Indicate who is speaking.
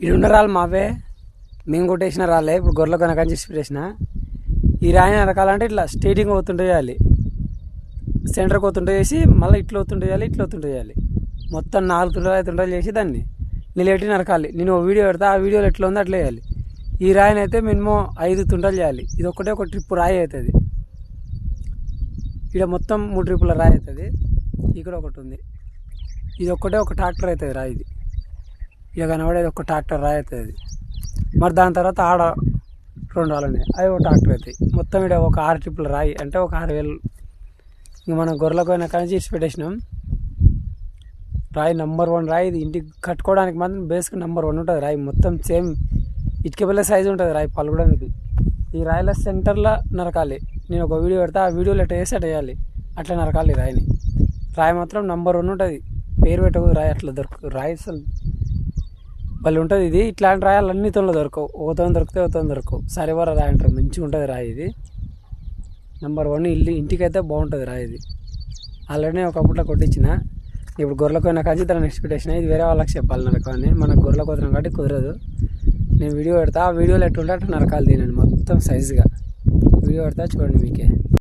Speaker 1: ఇడున్న రాళ్ళు మావే, మేము కొట్టేసిన రాళ్ళే. ఇప్పుడు గొర్రెల కొనకని చేసి పెట్టేసిన. ఈ రాయిని నరకాలంటే ఇట్లా స్ట్రైటింగ్ అవుతుంటే చేయాలి, సెంటర్కి అవుతుంటే చేసి మళ్ళీ ఇట్లా అవుతుంటే చేయాలి, ఇట్లా అవుతుంటే చేయాలి. మొత్తం 4 తుండలు 5 తుండలు చేసి దాన్ని నిలబెట్టి నరకాలి. నేను ఒక వీడియో పెడతా, ఆ వీడియోలో ఎట్లా ఉందో అట్లా చేయాలి. ఈ రాయిని అయితే మినిమం 5 తుండలు చేయాలి. ఇది ఒక్కటే ఒక ట్రిప్ రాయి అవుతుంది. ఇక్కడ మొత్తం 3 ట్రిప్పుల రాయి అవుతుంది. ఇక్కడ ఒకటి ఉంది, ఇది ఒక్కటే ఒక ట్రాక్టర్ అవుతుంది రాయి. ఇది ఇక కనబడేది ఒక ట్రాక్టర్ రాయి అవుతుంది. మరి దాని తర్వాత ఆడ 2 రాళ్ళు ఉన్నాయి, అవి ఒక ట్రాక్టర్ అవుతాయి. మొత్తం ఇక్కడ ఒక 6 ట్రిప్పుల రాయి అంటే ఒక 6,000. ఇంక మనం గొర్రెలకు పోయిన కానీ చేసి పెట్టేసినాం. రాయి నెంబర్ 1 రాయి. ఇది ఇంటికి కట్టుకోవడానికి మాత్రం బేస్కి నెంబర్ 1 ఉంటుంది రాయి. మొత్తం సేమ్ ఇటుక పిల్ల సైజు ఉంటుంది రాయి పలగడానికి. ఈ రాయిల సెంటర్లో నరకాలి. నేను ఒక వీడియో పెడతా, ఆ వీడియోలో ఎట్లా వేసి అట్లా వేయాలి, అట్లా నరకాలి రాయిని. రాయి మాత్రం నెంబర్ 1 ఉంటుంది. పేరు పెట్టకు రాయి అట్లా దొరకదు. రాయి అసలు వాళ్ళు ఉంటుంది. ఇది ఇట్లాంటి రాయాలు అన్ని తోనలో దొరకవు. ఒకతో దొరికితే ఒకతో దొరకవు. సరివర రాయి అంటారు. మంచిగా ఉంటుంది రాయి. ఇది నెంబర్ 1. ఇంటికైతే బాగుంటుంది రాయి. ఇది ఆల్రెడీ ఒకప్పుట్లో కొట్టించిన. ఇప్పుడు గొర్రెల కోయిన కాచి దాన్ని నెక్స్ట్ పెట్టేసిన. ఇది వేరే వాళ్ళకి చెప్పాలి నరకమని. మనకు గొర్రెల కోతరం కాబట్టి కుదరదు. నేను వీడియో పెడతా, ఆ వీడియోలో ఎట్టుంటే అట్లా నరకాలి. దీనిని మొత్తం సైజుగా వీడియో పెడతా, చూడండి మీకే.